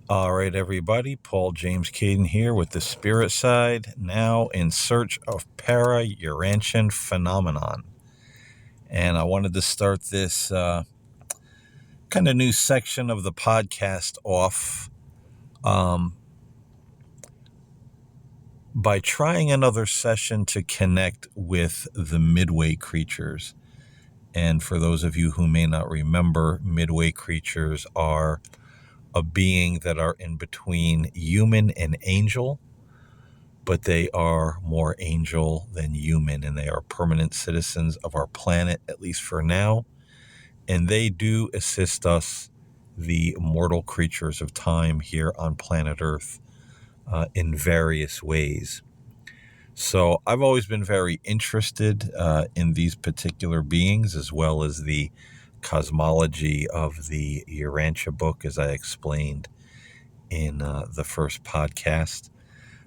All right, everybody. Paul James Caden here with the Spirit Side, now in search of Urantian phenomenon. And I wanted to start this kind of new section of the podcast off by trying another session to connect with the Midway creatures. And for those of you who may not remember, Midway creatures are a being that are in between human and angel, but they are more angel than human, and they are permanent citizens of our planet, at least for now. And they do assist us, the mortal creatures of time here on planet Earth, in various ways. So I've always been very interested in these particular beings, as well as the cosmology of the Urantia Book, as I explained in the first podcast.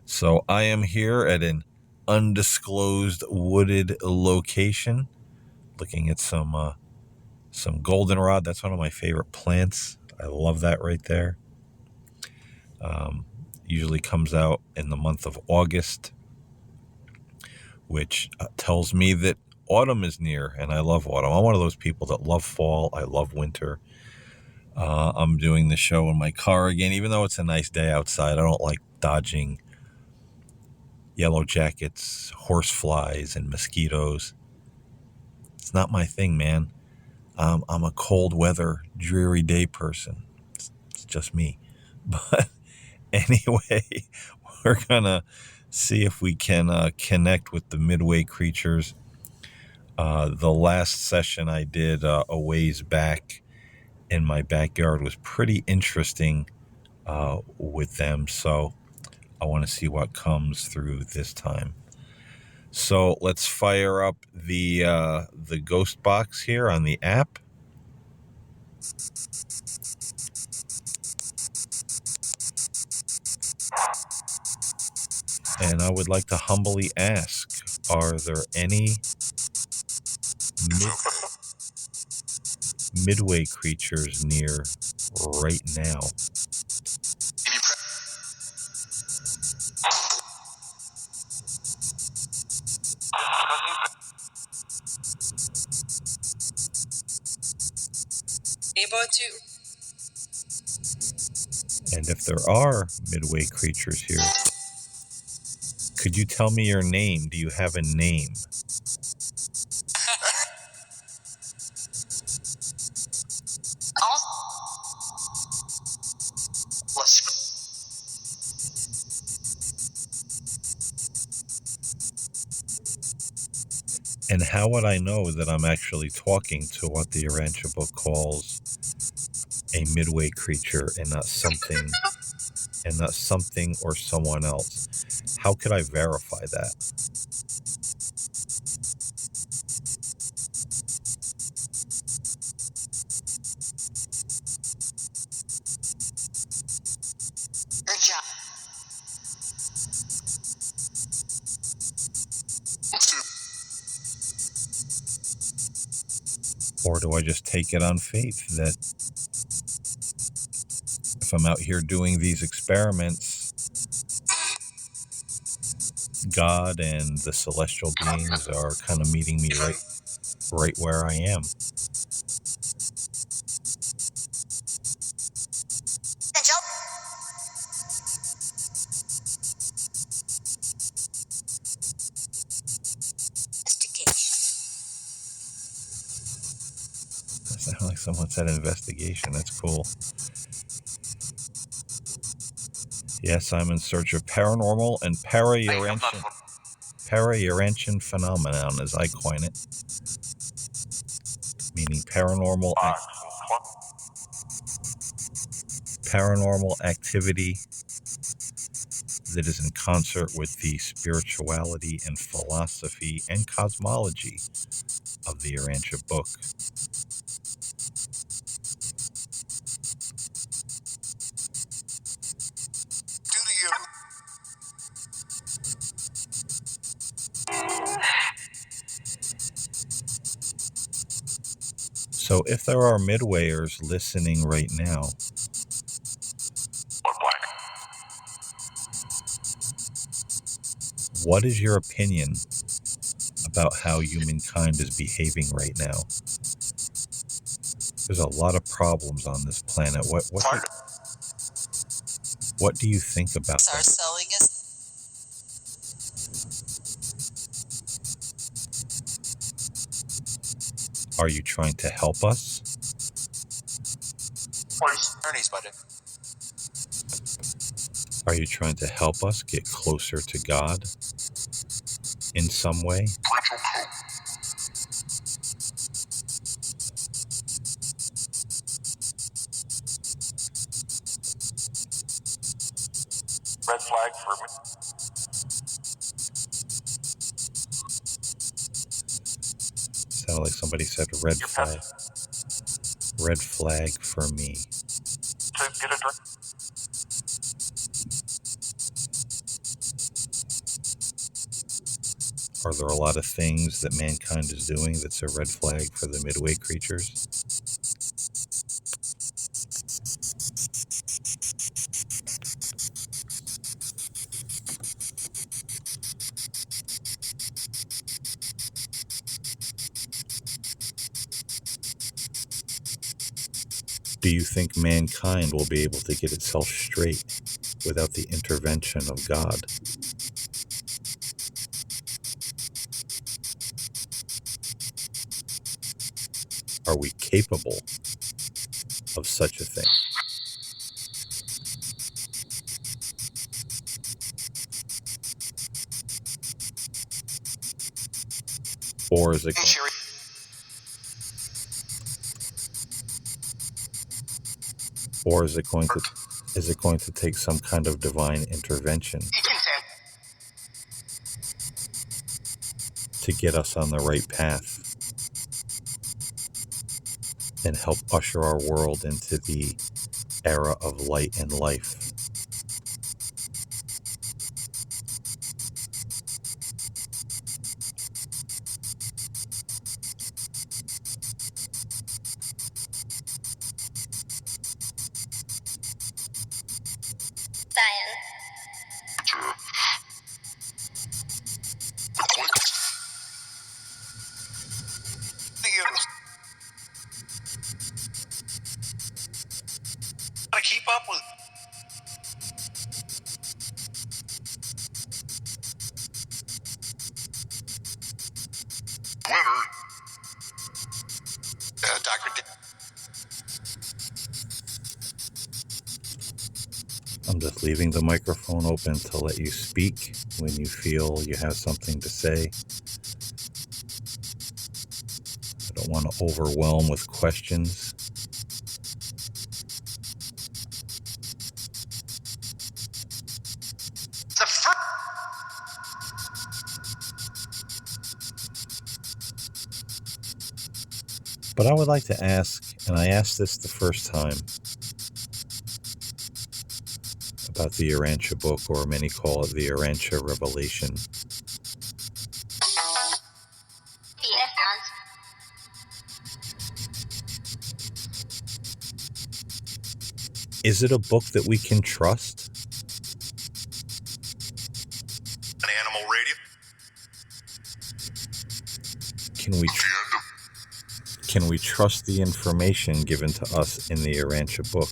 So I am here at an undisclosed wooded location, looking at some goldenrod. That's one of my favorite plants. I love that right there. Usually comes out in the month of August, which tells me that autumn is near, and I love autumn. I'm one of those people that love fall. I love winter. I'm doing the show in my car again, even though it's a nice day outside. I don't like dodging yellow jackets, horseflies, and mosquitoes. It's not my thing, man. I'm a cold weather, dreary day person. It's just me. But anyway, we're going to see if we can connect with the Midway creatures. The last session I did a ways back in my backyard was pretty interesting with them. So I want to see what comes through this time. So let's fire up the ghost box here on the app. And I would like to humbly ask, are there any Midway creatures near right now? And if there are Midway creatures here, could you tell me your name? Do you have a name? And how would I know that I'm actually talking to what the Urantia Book calls a Midway creature and not something or someone else? How could I verify that? Or do I just take it on faith that if I'm out here doing these experiments, God and the celestial beings are kind of meeting me right where I am? That sounds like someone said investigation. That's cool. Yes, I'm in search of paranormal and para-Urantian phenomenon, as I coin it, meaning paranormal activity that is in concert with the spirituality and philosophy and cosmology of the Urantia Book. So if there are Midwayers listening right now, What is your opinion about how humankind is behaving right now? There's a lot of problems on this planet. What do you think about that? Are you trying to help us? Are you trying to help us get closer to God in some way? Red flag for me. Sounded like somebody said red flag. Red flag for me. To get a drink. Are there a lot of things that mankind is doing that's a red flag for the Midway creatures? Do you think mankind will be able to get itself straight without the intervention of God? Are we capable of such a thing? Or is it going to take some kind of divine intervention to get us on the right path and help usher our world into the era of light and life? To keep up with. Winner. Dr. I'm just leaving the microphone open to let you speak when you feel you have something to say. I don't want to overwhelm with questions. But I would like to ask, and I asked this the first time, about the Urantia Book, or many call it the Urantia Revelation. Is it a book that we can trust? An animal radio. Can we trust the information given to us in the Urantia Book?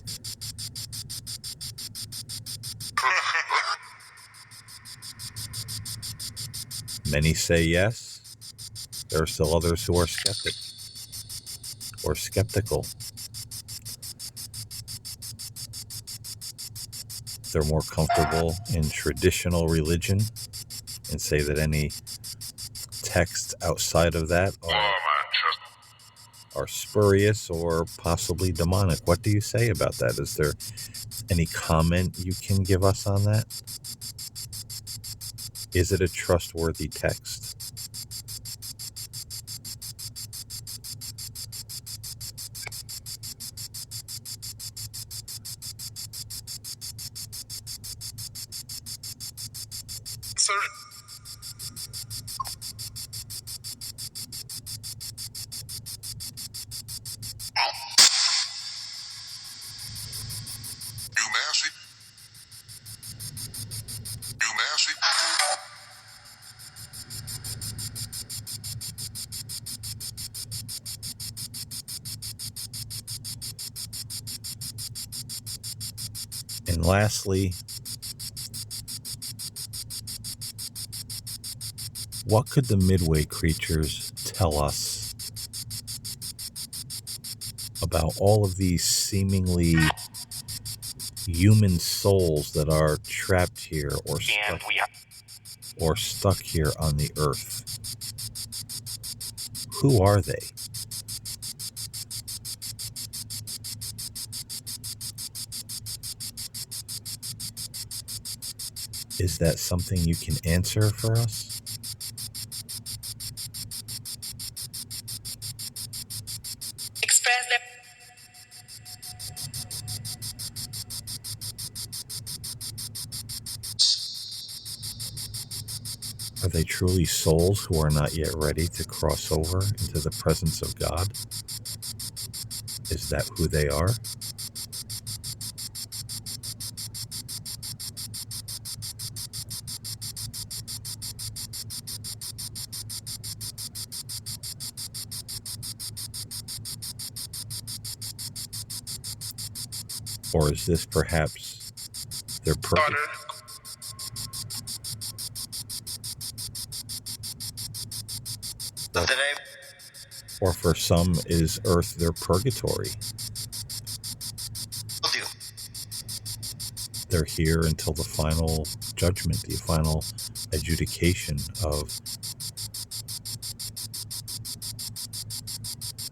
Many say yes. There are still others who are skeptical. They're more comfortable in traditional religion and say that any texts outside of that are spurious or possibly demonic. What do you say about that? Is there any comment you can give us on that? Is it a trustworthy text? Sir. New Massey. And lastly, what could the Midway creatures tell us about all of these seemingly human souls that are trapped here or stuck here on the earth? Who are they? Is that something you can answer for us? Express them. Are they truly souls who are not yet ready to cross over into the presence of God? Is that who they are? Or is this perhaps their purpose? Or for some, is Earth their purgatory? They're here until the final judgment, the final adjudication of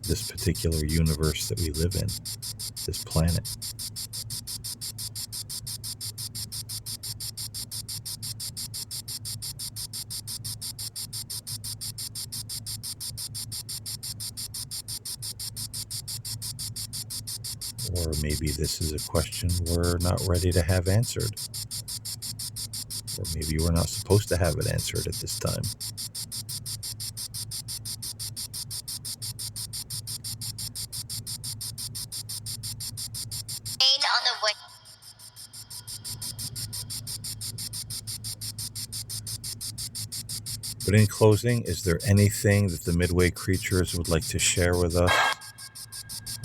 this particular universe that we live in, this planet. Or maybe this is a question we're not ready to have answered. Or maybe we're not supposed to have it answered at this time. But in closing, is there anything that the Midway creatures would like to share with us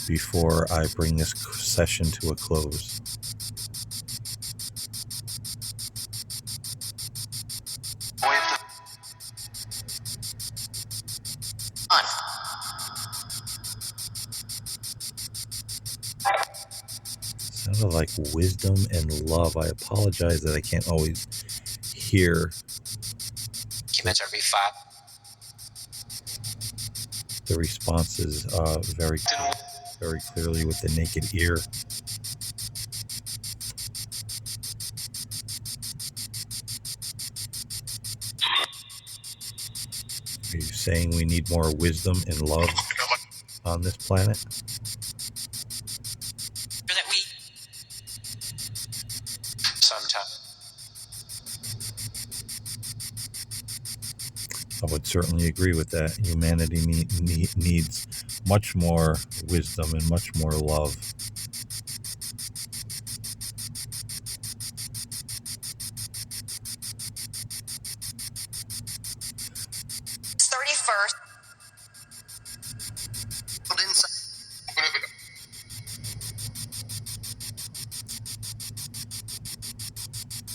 before I bring this session to a close? Sounded like wisdom and love. I apologize that I can't always hear the responses very clearly with the naked ear. Are you saying we need more wisdom and love on this planet? I would certainly agree with that. Humanity needs much more wisdom and much more love.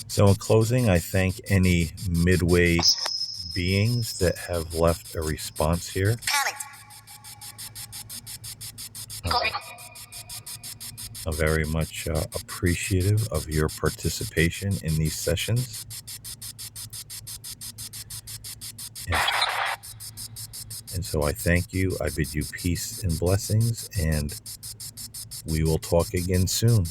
So in closing, I thank any Midway beings that have left a response here. I'm very much appreciative of your participation in these sessions. And so I thank you. I bid you peace and blessings, and we will talk again soon.